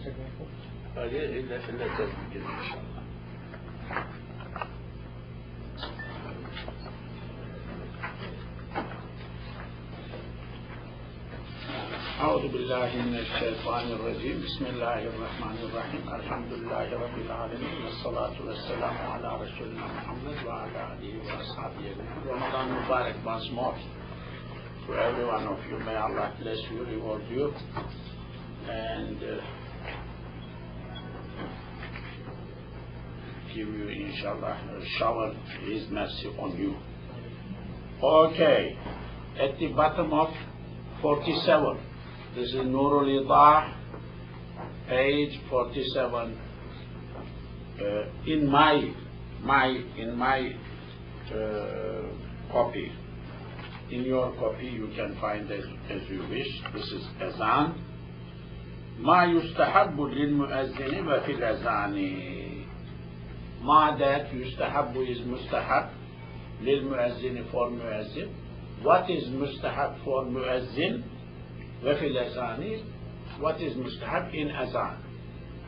إلا تسجيل إن شاء الله. أعوذ بالله من الشيطان الرجيم. بسم الله الرحمن الرحيم. الحمد لله رب العالمين والصلاة والسلام على رسولنا محمد وعلى آله وأصحابه أجمعين. Ramadan Mubarak once more to every one of you. May Allah bless you, reward you, and give you, inshallah, shower His mercy on you. Okay, at the bottom of 47. This is Nur Al Ihah, page 47. In my copy, in your copy, you can find as you wish. This is Azan. ما يستحب للمؤذن وفي الأذان. ما that يستحب is mustahab للمؤذن for muezzin. What is mustahab for muezzin? وفي الأذان. What is mustahab in azan?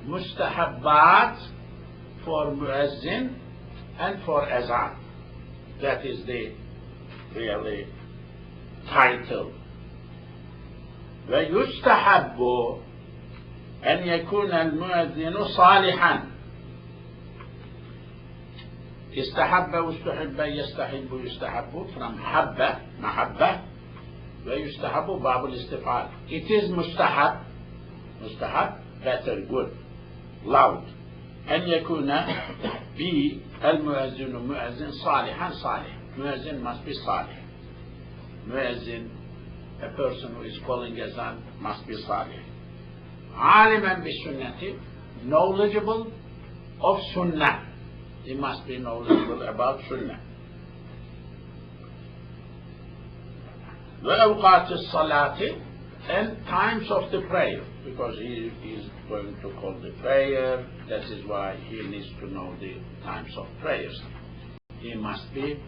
Mustahabbat for muezzin and for azan. That is the really title. ويستحب أن يكون المؤذن صالحا. استحب واستحب يستحب يستحب from حبة محبة ويستحب باب الاستفعال. It is مستحب better good loud أن يكون be المؤذن مؤذن صالحا صالح. Muezzin must be صالح. Muezzin, a person who is calling azan, must be صالح. عالما بالسنة, knowledgeable of sunnah. He must be knowledgeable about sunnah. وأوقات الصلاة, and times of the prayer, because he is going to call the prayer. That is why he needs to know the times of prayers. He must be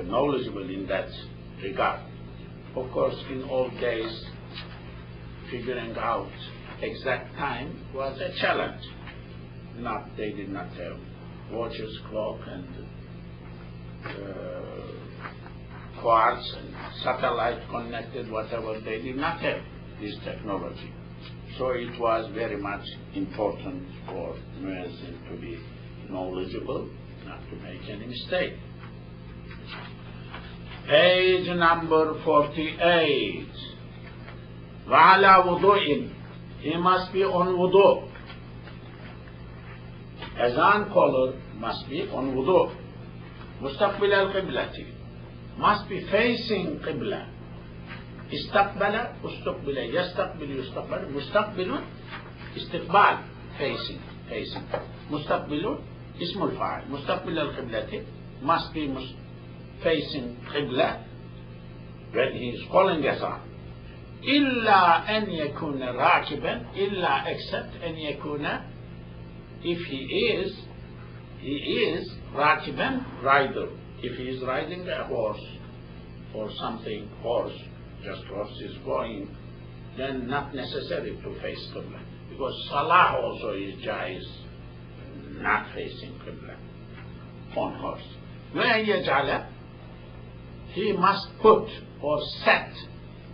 knowledgeable in that regard. Of course, in old days, figuring out exact time was a challenge. They did not have watches, clock, and quartz and satellite connected, whatever. They did not have this technology. So it was very much important for muezzin to be knowledgeable, not to make any mistake. Page number 48. وَعَلَى وُضُوءٍ. He must be on wudu. Azan caller must be on wudu. مستقبل القبلة, must be facing qibla. استقبل استقبل يستقبل يستقبل. مستقبل استقبال facing مستقبل اسم الفاعل. مستقبل القبلة must be facing qibla when he is calling azan. إلا أن يكون راكبا, إلا except أن يكون, if he is rakiban, rider. If he is riding a horse or something, just horse is going, then not necessary to face qibla, because salah also is jaiz, not facing qibla on horse. وأن يجعل, he must put or set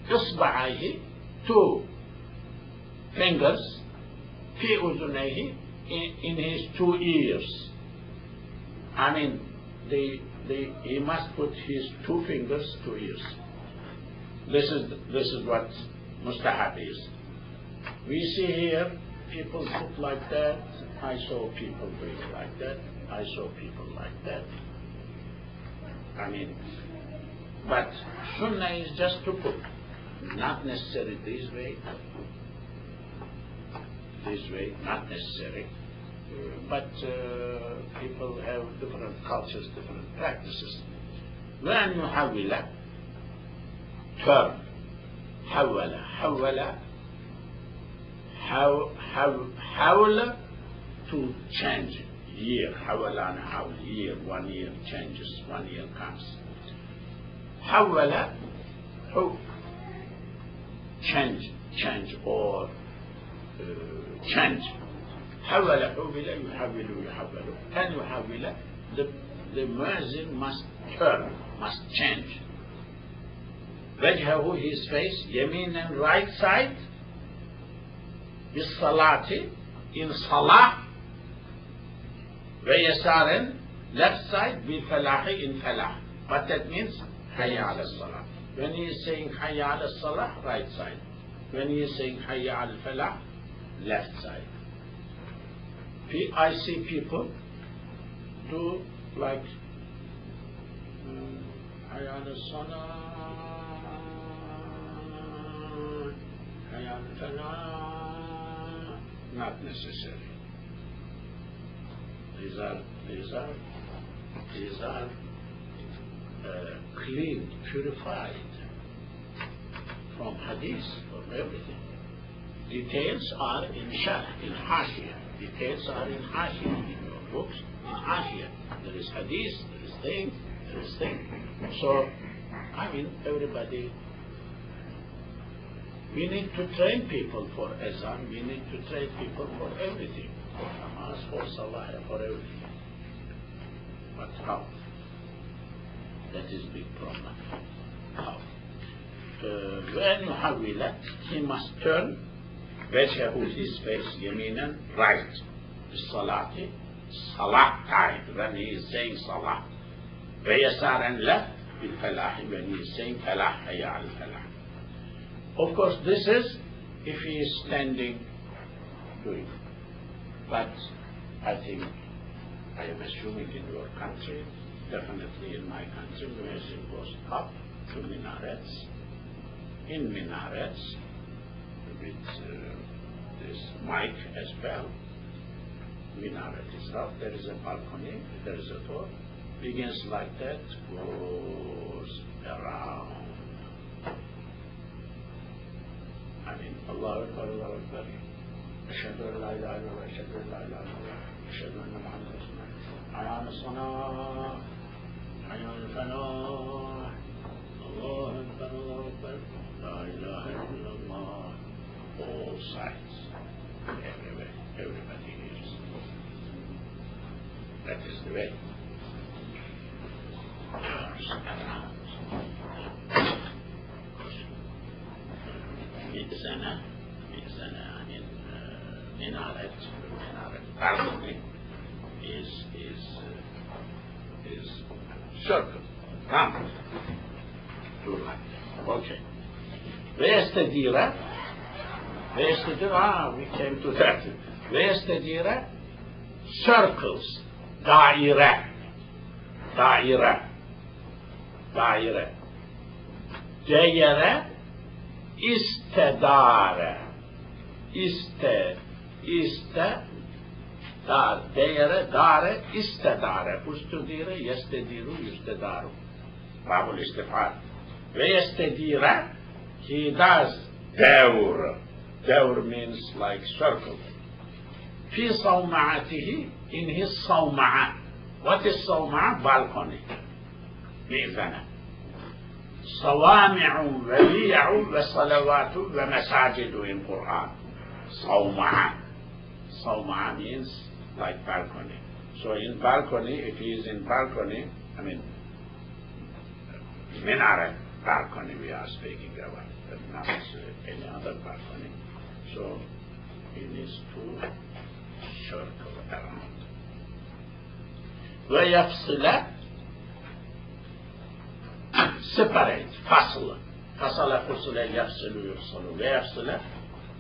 إصبعيه, 2 fingers, في أذنيه, in his 2 ears. I mean, he must put his 2 fingers, 2 ears. This is what mustahab is. We see here people put like that. I saw people doing like that. I saw people like that. I mean, but sunnah is just to put, not necessary this way, not necessary. But people have different cultures, different practices. وأن يحول, turn, حول to change, year, حول عن حول, year, 1 year changes, 1 year comes. حول, change change or change. حول حول يحول يحول. And يحول, the muezzin must turn, must change. وجهه, his face, يمينا, right side, بالصلاة, in salah, ويسارا, left side, بالفلاح, in falah. What that means? حي على الصلاة. When he is saying حي على الصلاة, right side. When he is saying حي على الفلاح, left side. I see people do like حي على الصلاة, حي على الفلاح. Not necessary. These are clean, purified from hadith, from everything. Details are in sharh, in hashiyah. Details are in hashiyah, in your books, in hashiyah. There is hadith, there is thing, there is thing. So, I mean, everybody, we need to train people for azan, we need to train people for everything, for namaz, for salah, for everything. But how? That is big problem. How? When يحول, he must turn وجهه, his face, يمينا, right. الصلاة, salah time, when he is saying salah. ويسارا, left. بالفلاح, when he is saying فلاح, حي على الفلاح. Of course, this is if he is standing doing. But I think, I am assuming in your country, definitely in my country, the muezzin goes up to minarets. In minarets, with this mic as well. Minaret is up, there is a balcony, there is a door. Begins like that, goes around. I mean, Allahu Akbar, Allahu Akbar. أشهد أن لا إله إلا الله, أشهد أن لا إله إلا الله, أشهد أن محمدا رسول الله. حي على الصلاة, حي على الفلاح. الله أكبر, الله أكبر. لا إله إلا الله. All sides, everywhere, everybody hears. That is the way. مئذنة in minaret, balcony is circle, round, do like that. Okay. ويستدير, we came to that. ويستدير, circles, دائرة, دائرة, استدار, دائرة, استدار, استدير, يستدير, يستدار. باب الاستفعال. ويستدير, he does دور. Dawr means like circle. في صومعته, in his صومعة. What is صومعة? Balcony. مئذنة. صوامع وبيع وصلوات ومساجد in Quran. صومعة. صومعة means like balcony. So in balcony, if he is in balcony, I mean, minaret, balcony we are speaking about, but not any other balcony. So he needs to circle around. ويفصل, separate, فصل, فصل يفصل يفصل. ويفصل,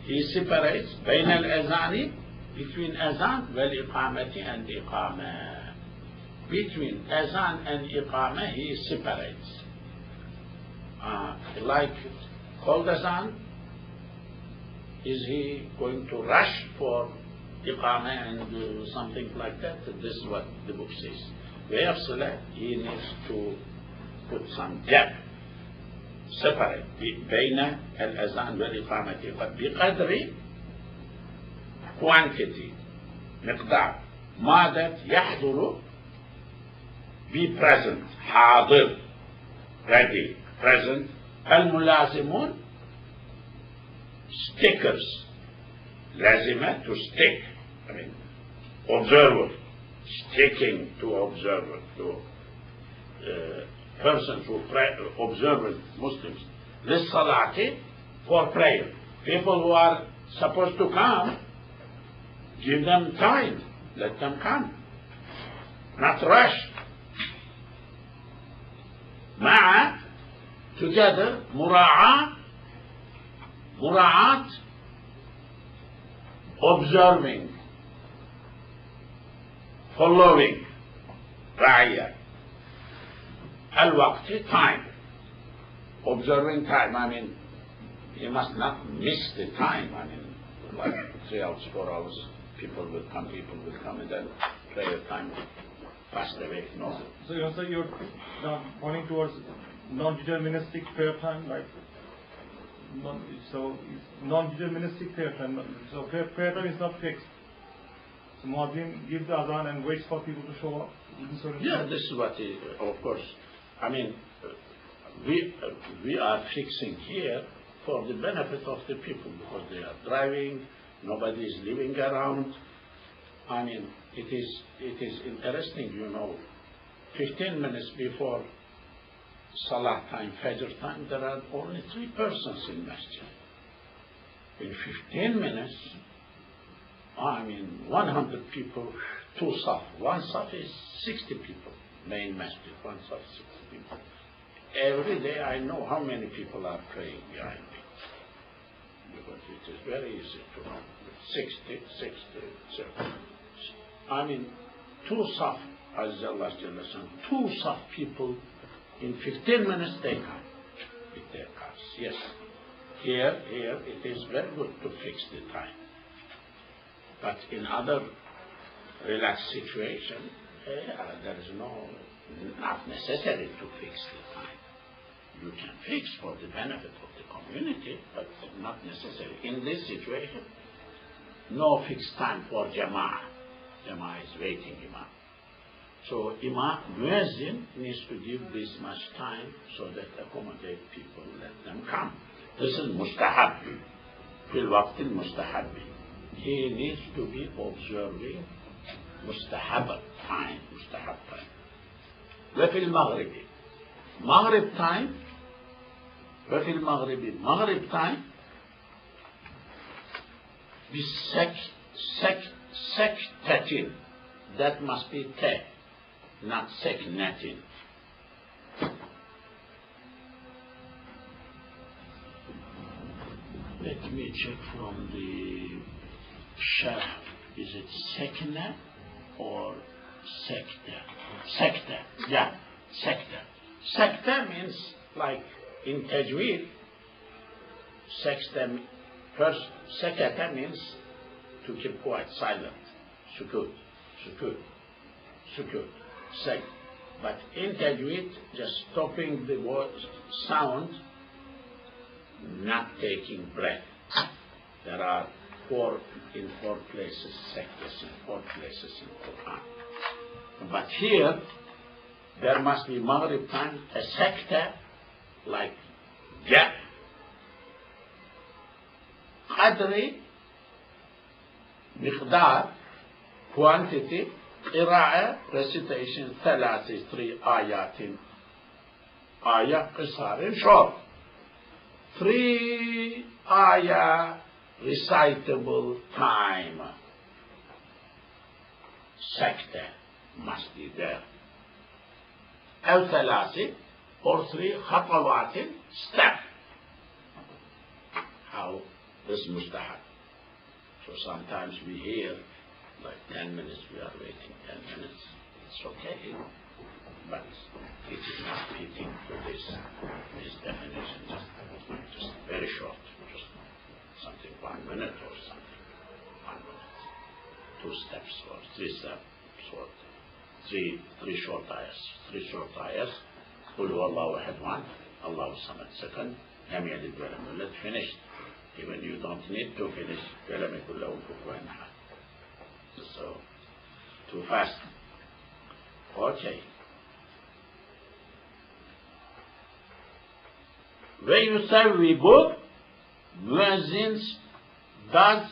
he separates بين الأذان, between أذان والإقامة and إقامة. Between أذان and إقامة he separates. Like called أذان, is he going to rush for iqamah and do something like that? This is what the book says. ويفصل, he needs to put some gap, separate بين الأذان والإقامة بقدر quantity, مقدار ما that يحضر, be present, حاضر, ready, present. الملازمون, stickers. Lazima, to stick. I mean, observer. Sticking to observer. To persons who pray, observant Muslims. للصلاة, for prayer. People who are supposed to come, give them time. Let them come. Not rush. مع, together, مراعاة, observing, following, رعية. الوقت, time. Observing time, I mean, you must not miss the time. I mean, like 3 hours, 4 hours, people will come, and then prayer time passed away. No. So you're now pointing towards non-deterministic prayer time, like non-deterministic prayer time. So prayer time is not fixed. So Muazzin gives the adhan and waits for people to show up. Yeah, this is what, of course. I mean, we are fixing here for the benefit of the people because they are driving, nobody is living around. I mean, it is interesting, 15 minutes before Salah time, Fajr time, there are only 3 persons in masjid. In 15 minutes, 100 people, 2 saf. 1 saf is 60 people, main masjid, 1 saf, 60 people. Every day I know how many people are praying behind me. Because it is very easy to know. 60, 70. 2 saf, Azza 2 saf people, in 15 minutes they come with their cars. Yes. Here it is very good to fix the time. But in other relaxed situation, there is not necessary to fix the time. You can fix for the benefit of the community, but not necessary. In this situation, no fixed time for Jama'ah. Jama'ah is waiting Imam. So Muezzin needs to give this much time so that accommodate people, let them come. This is mustahab. Fil waqt al-mustahab. He needs to be observing mustahab time. وفي المغرب Maghrib time, وفي المغرب Maghrib time, sektatin, that must be te, not seknatin. Let me check from the Sharh. Is it sekna or sekta? Sekta, yeah, sekta. Sekta means, like in Tajweed, sekata means to keep quiet, silent. Sukut. Sek. But in Tajweed, just stopping the word sound, not taking breath. There are 4 places, sektas in 4 places in Quran. But here, there must be Maghrib time, a sekta, like gap. Qadri, miqdar, quantity, qira'a, recitation, 3 ayatin. Ayah qisar, short. 3 ayah recitable time. Sekta must be there. أو 3 or 3 خطوات, step. How? This is mustahab. So sometimes we hear like 10 minutes, we are waiting 10 minutes. It's okay, but it is not fitting to this definition. Just very short, just something 1 minute or something. 1 minute, 2 steps or 3 steps or 3 short ayahs. 3 short ayahs. قل هو الله أحد 1, الله الصمد 2, لم يلد ولم يولد, finished. Even you don't need to finish. ولم يكن له كفوا أحد. So, too fast. Okay. ويسوب muezzin does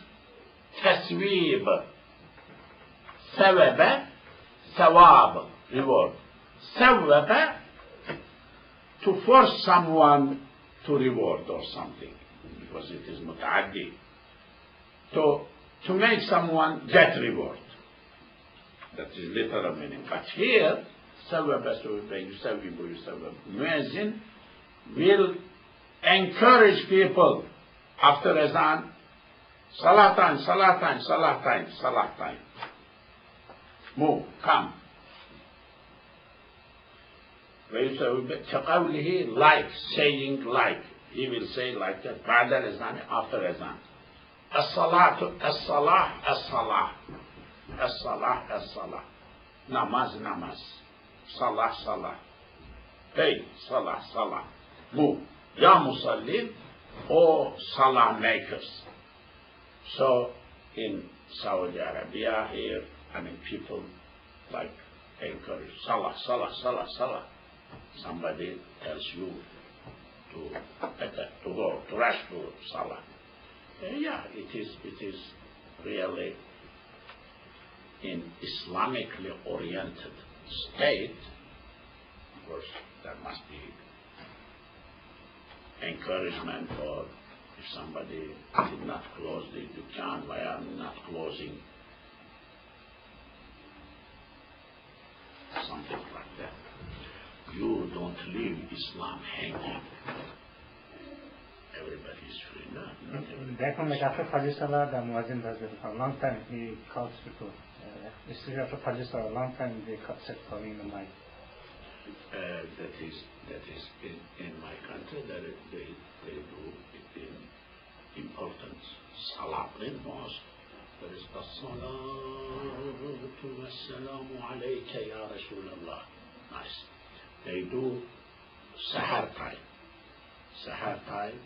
tasweeb, thawaba, thawab, reward. Thawaba, to force someone to reward or something, because it is muta'addi. To make someone get reward. That is literal meaning. But here, thawaba, yusawibu, muezzin will encourage people after azan, salah time, salah time, salah time, salah time. Move, come. كقوله, like, saying like. He will say like that, بعد الأذان, after azan. الصلاة, الصلاة, الصلاة. الصلاة, الصلاة. Namaz, namaz. Salah, salah. Hey, salah, salah. Move. Ya musallin, or salah makers. So, in Saudi Arabia here, people like encourage salah, salah, salah, salah. Somebody tells you to go, to rush to salah. Yeah, it is really in Islamically oriented state. Of course, there must be encouragement, or if somebody did not close the dukkan, why am not closing? Something like that. You don't leave Islam hanging. Everybody is free. No, not everybody. Back home, like after Fajr Salah, the Muazzin does it for a long time. He calls people. Especially after Fajr Salah, a long time they set calling the mic. That is in my country that they do it in important salah in mosque. There is as-salatu was-salamu alayka ya Rasulullah. Nice. They do sahar time. Sahar time,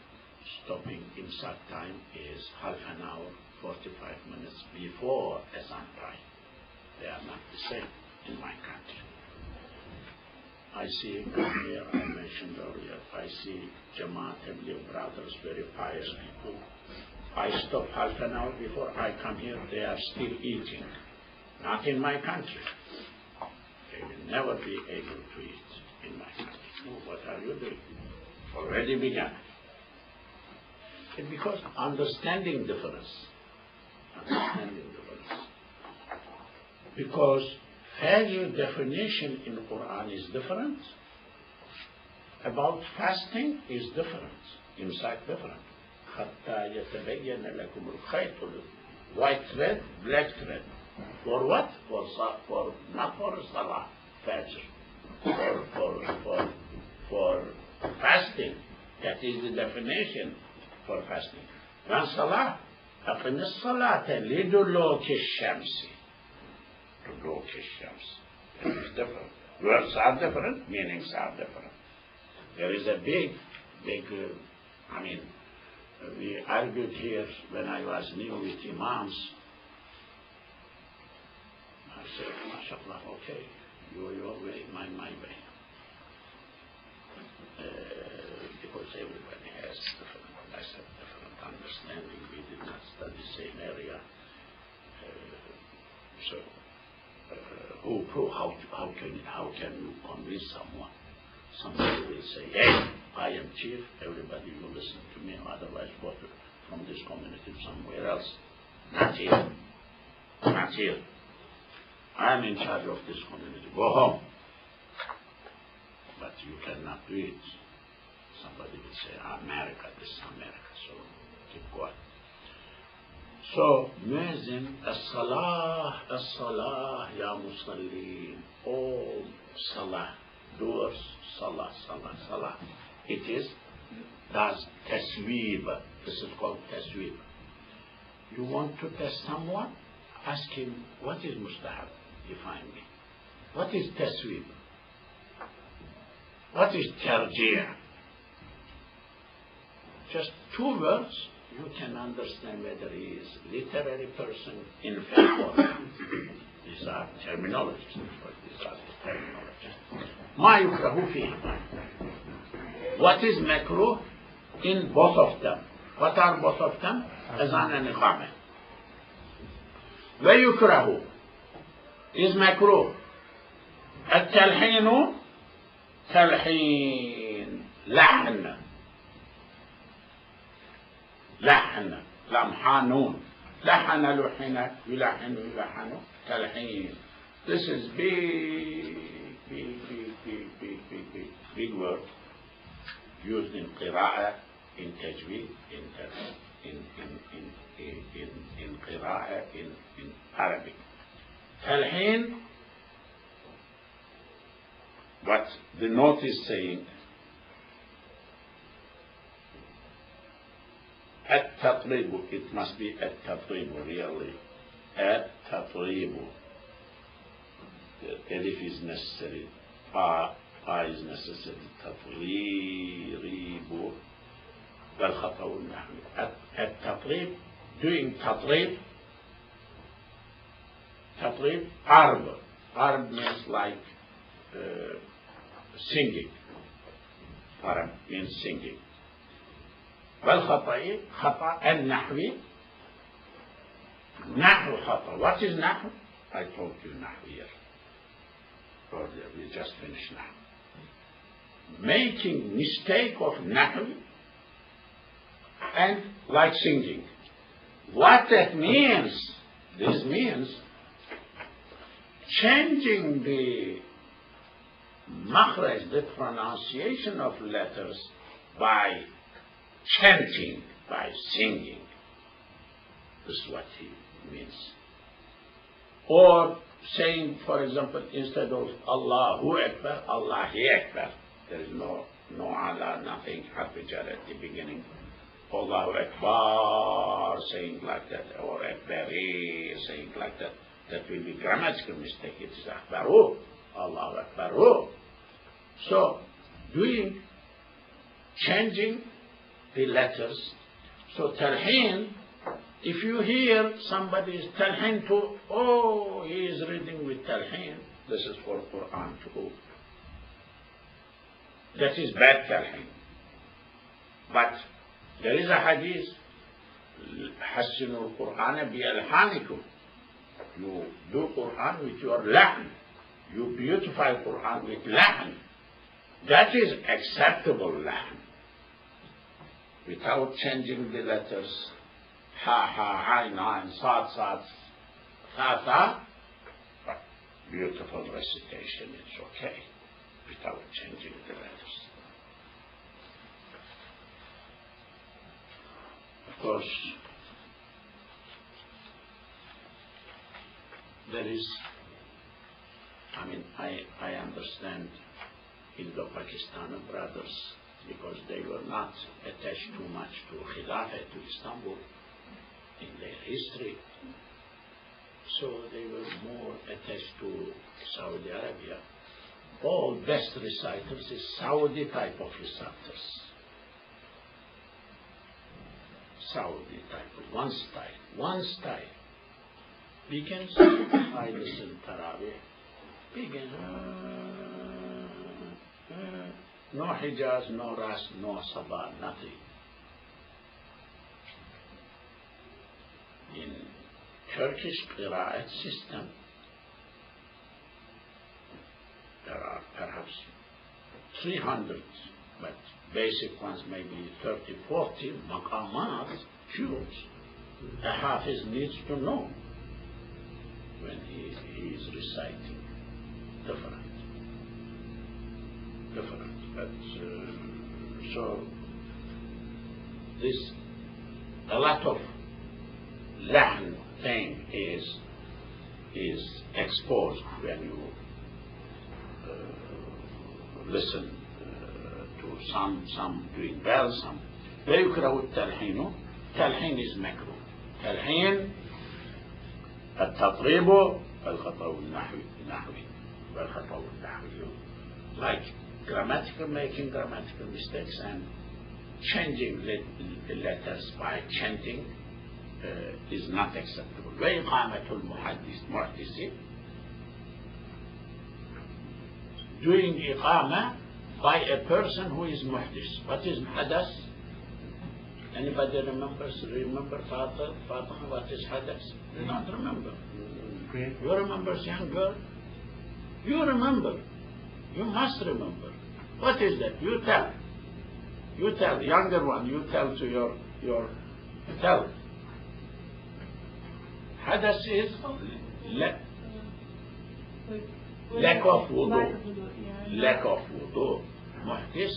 stopping imsak time, is half an hour, 45 minutes before azan time. They are not the same in my country. I see here, I mentioned earlier, I see Jamaat Tabligh brothers, very pious people. I stop half an hour before I come here, they are still eating. Not in my country. They will never be able to eat in my country. Oh, what are you doing? Already began. It's because understanding difference. Understanding difference. Because Fajr definition in the Quran is different. About fasting is different. Imsak different. حَتَّى يَتَبَيَّنَ لَكُمُ الْخَيْطُ white thread, black thread. For what? For not for Salah, Fajr. For fasting. That is the definition for fasting. When Salah, أَقِمِ الصَّلَاةَ لِدُلُوكِ الشَّمْسِ. It is different. Words are different, meanings are different. There is a big, we argued here when I was new with Imams. I said, MashaAllah, okay, you your way, my way. Because everybody has different understanding. We did not study the same area. How can you convince someone? Somebody will say, hey, I am chief, everybody will listen to me, otherwise go from this community somewhere else. Not here. Not here. I am in charge of this community. Go home. But you cannot do it. Somebody will say, America, this is America, so keep quiet. So, muezzin, as-salah, as-salah, ya musallin, all salah, doers, salah, salah, salah. It is, does tasweeb. This is called tasweeb. You want to test someone? Ask him, what is mustahab? Define me. What is tasweeb? What is tarjih? Just 2 words. You can understand whether he is literary person in favor. These are terminologies. These are the terminologies. Ma yukrahu fihi. What is makruh in both of them? What are both of them? Azan and Iqamah. ويكره is makruh. التلحين تلحين لحن لمحانون لحن لحن يلحن تلحين. This is big word used in qira'ah, in tajweed, in qira'ah, in Arabic. Talhin, what the note is saying, at-tatribu, it must be at-tatribu, really. At-tatribu. The elif is necessary. Pa is necessary. Tatribu. والخطأ النحوي. التطريب, doing تطريب Arb means like singing. Arb means singing. والخطأ خطأ النحوي. نحو خطأ. What is نحو? I told you نحو here. Earlier we just finished نحو. Making mistake of نحو and like singing. What that means, this means changing the makhraj, the pronunciation of letters by chanting, by singing. This is what he means. Or saying, for example, instead of Allahu Akbar, Allahi Akbar. There is no Allah, nothing, harf jar at the beginning. Allahu Akbar, saying like that, or Akbari, saying like that. That will be grammatical mistake. It is Akbaru, Allahu Akbaru. So, changing the letters. So, talhin, if you hear somebody is talhin to, oh, he is reading with talhin, this is for Quran too. That is bad talhin. But there is a hadith, حسنوا القرآن بألحانكم. You do Quran with your lahn. You beautify Quran with lahn. That is acceptable lahn. Without changing the letters, ha, ayn, sad, tha, beautiful recitation, it's okay. Without changing the letters. Of course, there is, I understand Indo-Pakistani brothers, because they were not attached too much to Khilafah, to Istanbul, in their history. So they were more attached to Saudi Arabia. All best reciters is Saudi type of reciters. Saudi type of one style. Begins, I listen Tarawih, begin, no Hijaz, no Ras, no Sabah, nothing. In Turkish Qira'at system, there are perhaps 300, but basic ones maybe 30, 40 maqamat, tunes. A hafiz needs to know when he is reciting. Different. But so this, a lot of lahn thing is exposed when you listen to some doing well, some. لا يكره التلحين. تلحين is makruh. تلحين التطريب والخطأ النحوي والخطأ النحوي, like making grammatical mistakes and changing the letters by chanting is not acceptable. وإقامة المحدث, doing iqamah by a person who is muhdis. What is hadath? Anybody remember Fatima, what is Hadass? You don't remember. You remember, young girl? You remember. You must remember. What is that? You tell. You tell, younger one, you tell to your tell. Hadass is lack of wudu. Lack of wudu. Muhdis.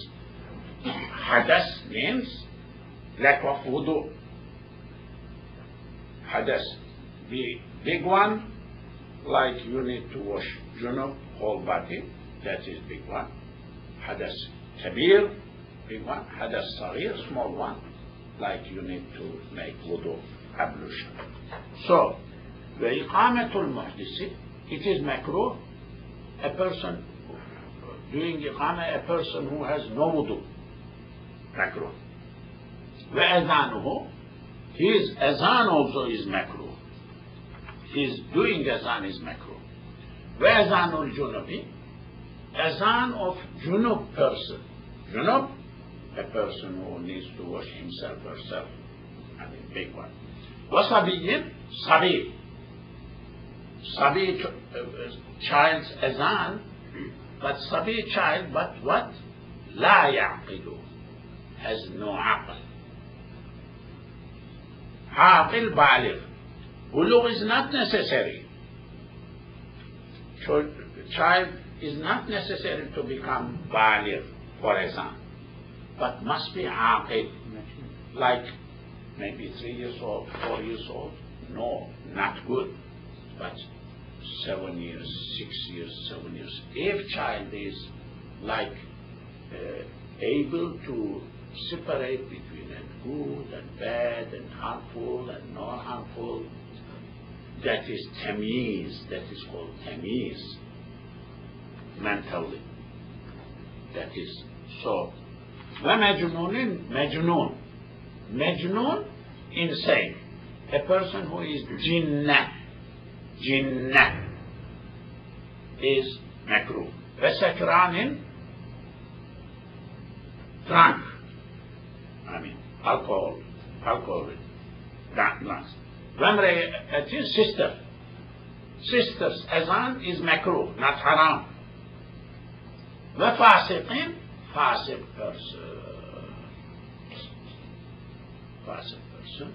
Hadass means lack of wudu. Hadass. The big one, like you need to wash junub, whole body, that is big one. Hadass kabir, big one. Hadass saghir, small one, like you need to make wudu, ablution. So, the iqamatul muhdisi, it is makruh, a person doing iqamah, a person who has no wudu, makruh. وَأَذَانُهُ, his azan also is makruh. His doing azan is makruh. وَأَذَانُ الْجُنُبِ, azan of junub person. Junub, a person who needs to wash himself or herself. I mean, big one. وَصَبِيٍّ, sabi. Sabi, child's azan, but sabi child, but what? لا يعقل, has no aql. Aqil baligh. Bulugh is not necessary. Child is not necessary to become baligh for azan, but must be aqil, like maybe 3 years old, 4 years old. No, not good. But 7 years, 6 years, 7 years. If child is like able to separate between good and bad and harmful and not harmful, that is tamyiz, that is called tamyiz, mentally. That is so. وَمَجْنُونٍ مَجْنُون. Majnun, insane. A person who is jinnah is makruh. وَسَكْرَانٍ, drunk. I mean, alcohol, drunkenness. وَمْرَأَةٍ, sister. Sister's azan is makruh, not haram. وَفَاسِقٍ, fasiq person.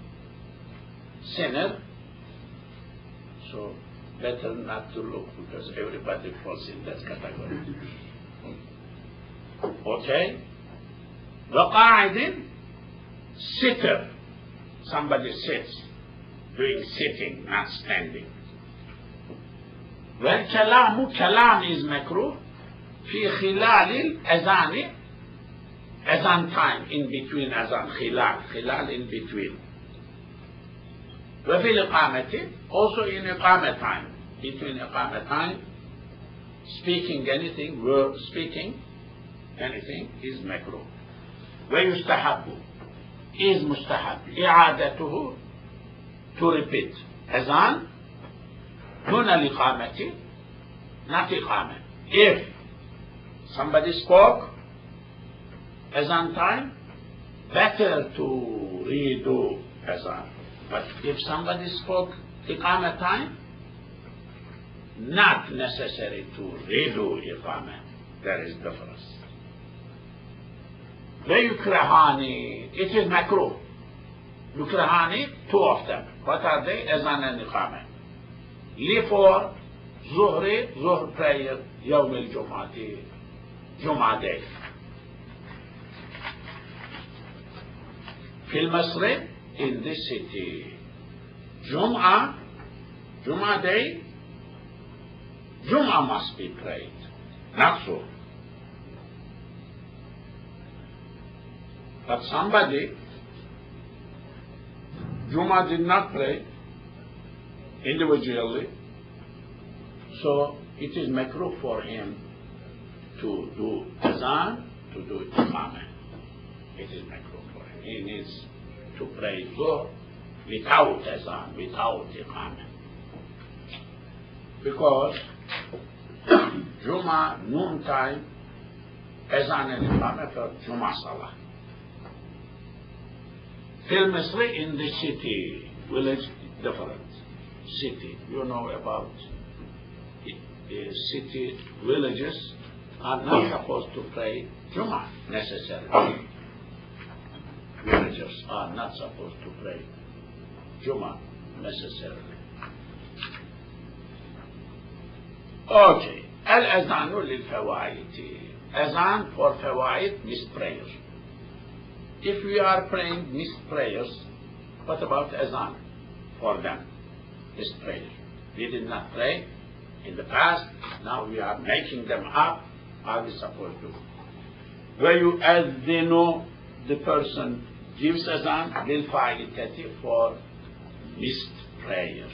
Sinner. So better not to look, because everybody falls in that category. Okay? وَقَاعِدٍ, sitter. Somebody sits, doing sitting, not standing. وَالْكَلَامُ, kalam is makruh فِي خِلَالِ الْأَذَانِ, azan time, in between azan, khilal in between. وفي الإقامة, also in إقامة time, between إقامة time, speaking anything, word speaking anything is makruh. ويستحب, is mustahab, إعادته, to repeat azan دون الإقامة, not إقامة. If somebody spoke azan time, better to redo azan. But if somebody spoke iqamah time, not necessary to redo iqamah. There is difference. وَيُكْرَهَانِ, it is makruh. Yukrahani, two of them. What are they? Azan and iqamah. For Zuhr prayer, Yawm al-Jum'ati, Jum'ah day. Fil Masri, in this city. Jum'ah day, Jum'ah must be prayed. Not so. But somebody, Jum'ah did not pray individually, so it is makruh for him to do azan, to do iqamah. It is makruh for him. He needs to pray Zuhr without azan, without iqamah. Because Jum'ah noon time, azan and iqamah for Jum'ah salah. Fil Misri in the city, village different. City, you know about city villages are not supposed to pray Jummah necessarily. Villagers are not supposed to pray Jummah necessarily. Okay. Al-Azanu lil-Fawaiti. Azan for Fawaid, missed prayers. If we are praying missed prayers, what about Azan for them? Missed prayers. We did not pray in the past, now we are making them up. Are we supposed to? Where you azinu, the person gives Azan, lil-Fa'itati for missed prayer.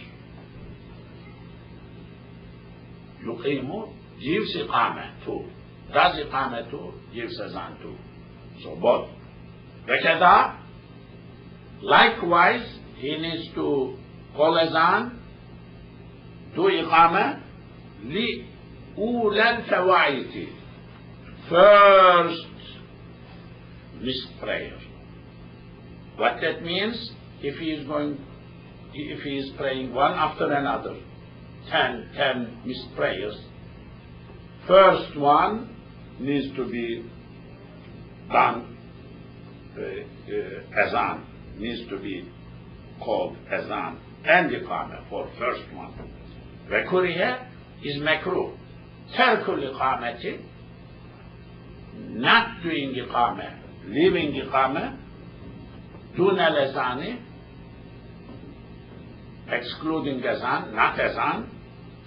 Yuqimu gives Iqamah too. Does Iqamah too, gives Azan too. So both. Wakada, likewise, he needs to call Azan, do Iqamah, li ulal fawaiti, first missed prayer. What that means, if he is praying one after another, 10 missed prayers, first one needs to be done, Azan, needs to be called Azan and Iqamah for first one. Vekuriya is makruh. Tarkul Iqamati, not doing Iqamah, leaving Iqamah, duna al-Azani, excluding Azan, not Azan,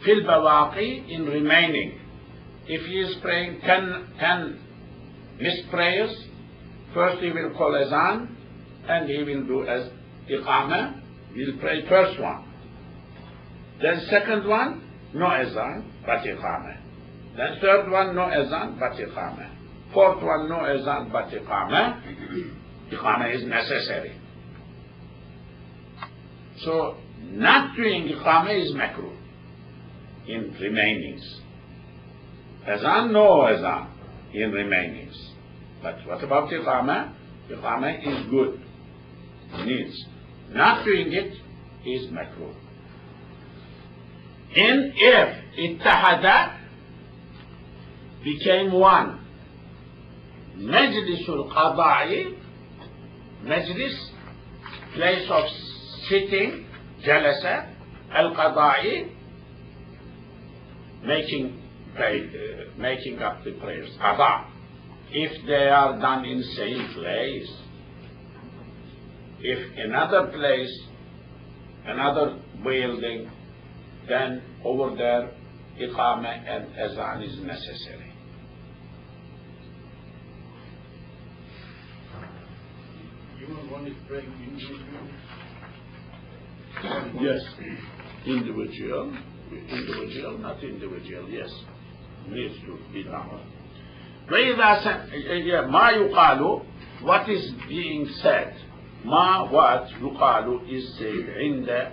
fil bawaqi, in remaining. If he is praying 10 missed prayers, first he will call Azan, and he will do as Iqamah, he will pray first one. Then second one, no Azan, but Iqamah. Then third one, no Azan, but Iqamah. Fourth one, no Azan, but Iqamah. Iqamah is necessary. So, not doing Iqamah is makruh in remainings. Azan, no Azan in remainings. But what about Iqamah? Iqamah is good. Needs. Not doing it is makruh. And if ittahada became one, Majlisul Qada'i, Majlis, place of sitting, Jalasa, Al-Qada'i, making up the prayers, Qada. If they are done in same place, if another place, another building, then over there, Iqamah and Azan is necessary. Even one is praying individual? Yes. Individual, not individual, yes. Needs to be done. ما يقال, what is being said, what يقال is said in the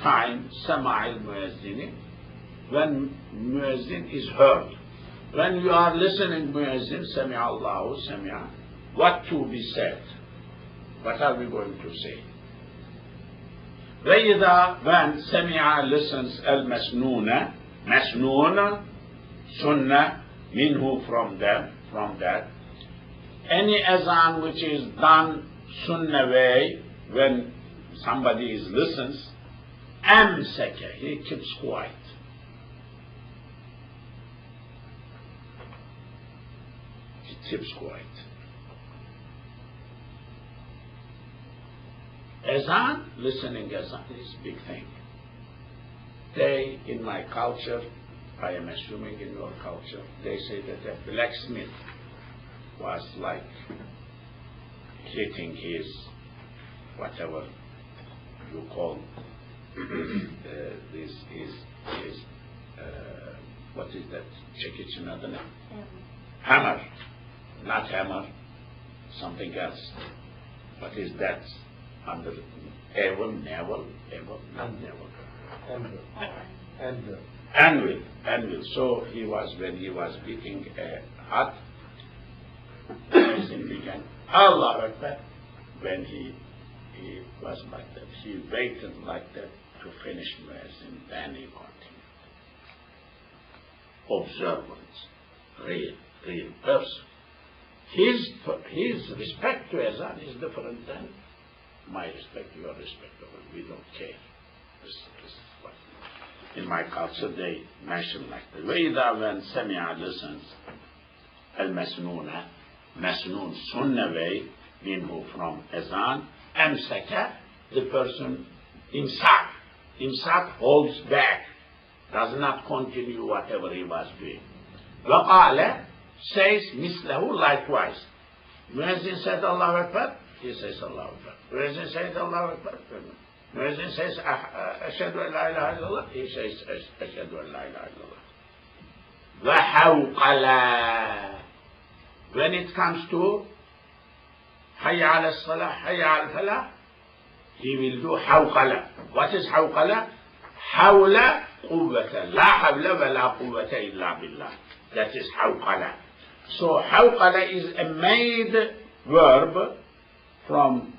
time سمع المؤذن, when muezzin is heard. When you are listening muezzin, سمع الله سمع, what to be said? What are we going to say? وإذا, when سمع listens المسنون, مسنون, sunnah, minhu, from that, any azan which is done sunnah way, when somebody listens, amsaka, he keeps quiet. He keeps quiet. Azan, listening azan is a big thing. They, in my culture, I am assuming in your culture, they say that a blacksmith was like hitting his, whatever you call this is what is that? Check it, another name. Hammer, not hammer, something else. What is that? Under navel, not navel. Anvil. So he was, when he was beating a hut, he began Allah Akbar. When he he was like that. He waited like that to finish Muezzin, then he continued. Observance, real person. His respect to Azan is different than my respect, your respect. We don't care. This is what in my culture they mention like that. وَإِذَا when Sami'a listens, al-masnoona, masnoon sunna way, minhu from Azan, amsaka, the person imsak holds back, does not continue whatever he was doing. وَقَالَ says mislahu likewise. Muezzin said Allahu Akbar, he says Allahu Akbar. Muezzin says Allahu Akbar. Muezzin says Ashhadu an la ilaha illallah, he says Ashhadu an la ilaha illallah. وَحَوْقَلَا when it comes to Hayya ala salah, Hayya ala falah, he will do hawqala. What is hawqala? Hawla quwwata, la hawla wa la quwwata illa billah. That is hawqala. So hawqala is a made verb from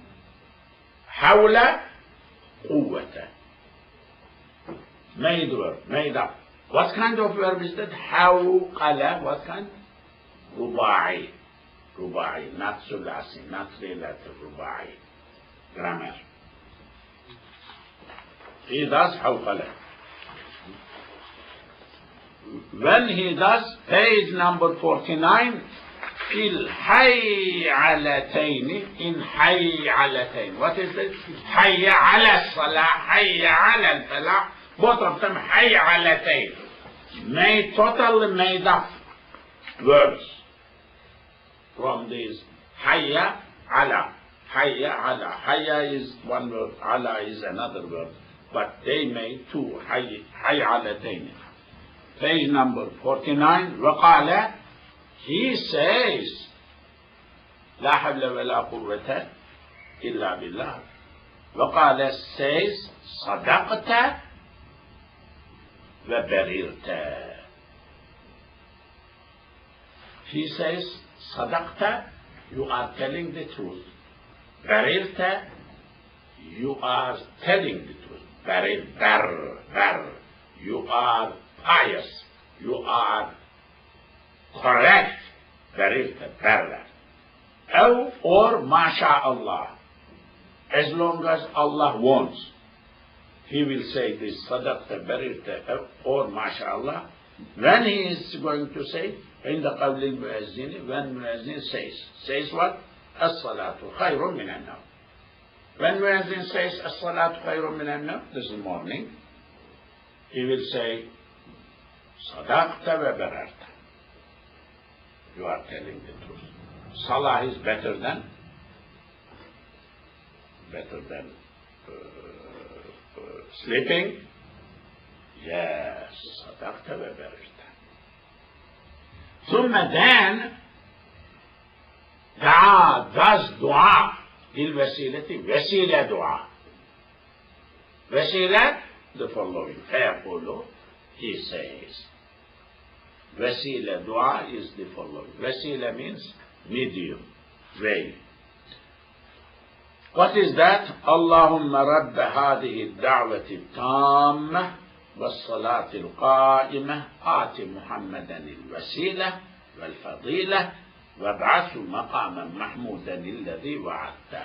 hawla quwwata. Made verb, made up. What kind of verb is that? Hawqala, what kind? Rubai. Rubai, not sulasi, not relative, rubai. Grammar. He does hawqala. When he does page number 49, fil hayyalatayn, in hayyalatayn. What is it? Hayya ala salah, hayya ala falah. Both of them hayyalatayn. Totally made up words from these hayya ala. Hayya ala. Hayya is one word, ala is another word. But they made two hayyalatayn. Page number 49, وقال, he says, لا حول ولا قوة إلا بالله. وقال says, صدقت وبررت. He says, صدقت, you are telling the truth. بررت, you are telling the truth. Bar, you are pious, you are correct, barra. Or masha'Allah, as long as Allah wants. He will say this, sadaqta, barirta, or masha'Allah. When he is going to say, in the qawli muezzin, when muezzin says what? As-salatu khayrun min an-nawm. When muezzin says, as-salatu khayrun min an-nawm, this is morning, he will say, Sadaqta wa bararta. You are telling the truth. Salah is better than sleeping. Yes, Sadaqta wa bararta. ثم then does dua للوسيلة وسيلة دعاء. وسيلة the following. فيقول, he says. Wasila dua is the following. Wasila means medium, way. What is that? Allahumma rabba hadihi ad-da'wati at-tamma was-salati al-qa'imah ati Muhammadan al-wasila wal-fadila wab'athu maqaman mahmudan alladhi wa'adta.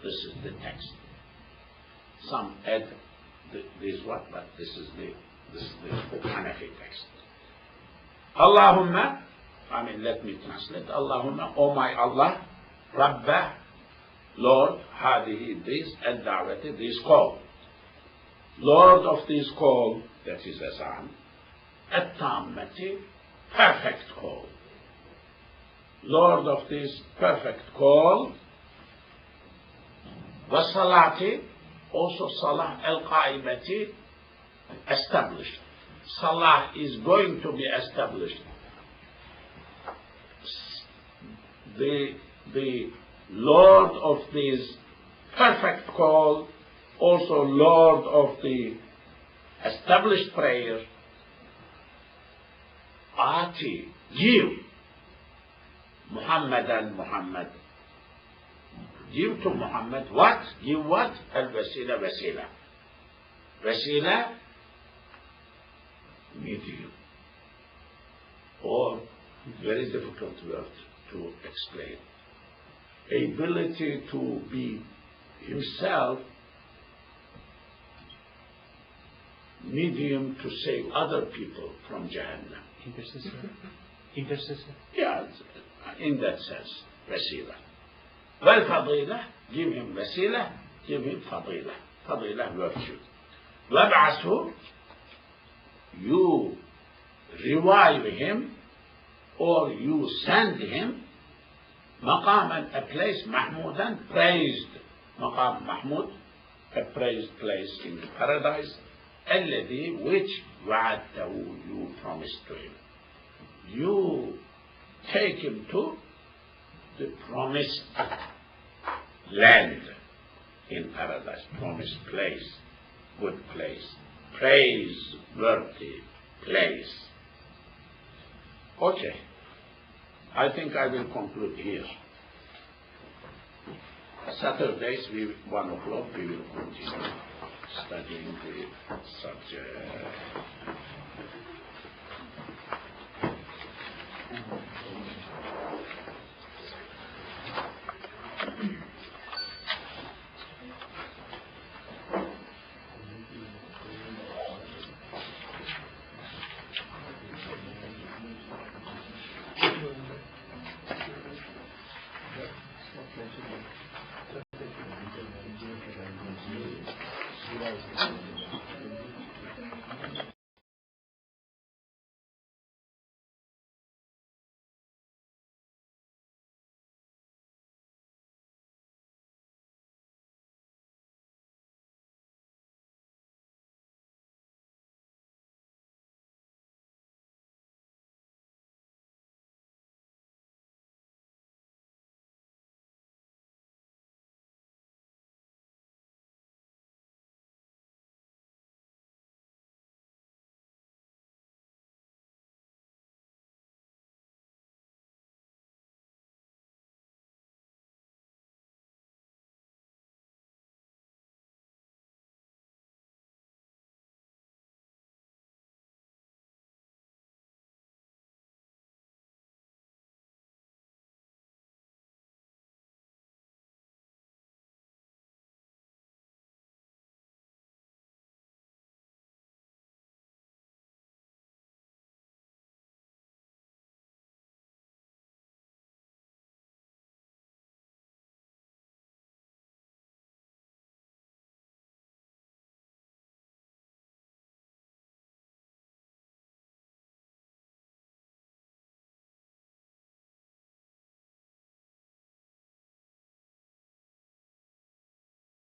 This is the text. Some add this what, but this is the Hanafi text. Allahumma, let me translate. Allahumma, O my Allah, Rabba, Lord, hadihi, this, ad-da'wati, this call. Lord of this call, that is Azan, at-tammati, perfect call. Lord of this perfect call, was-salati, also salah al-qa'imati, established. Salah is going to be established. The Lord of this perfect call, also Lord of the established prayer, Ati, give Muhammadan Muhammad, Give to Muhammad what? Give what? Al-wasila, wasila. Wasila, medium. Or, very difficult word to explain. Ability to be himself medium to save other people from Jahannam. Intercessor. Intercessor. Yeah, in that sense, wasila. Well, fadila, give him wasila, give him fadila. Fadila, virtue. Wab'asu, you revive him or you send him maqaman, a place, mahmudan, praised. Maqam mahmud, a praised place in the paradise. Alladhi, which wa'adtahu, you promised to him. You take him to the promised land in paradise, promised place, good place, praiseworthy place. Okay, I think I will conclude here. Saturdays, 1 o'clock, we will continue studying the subject.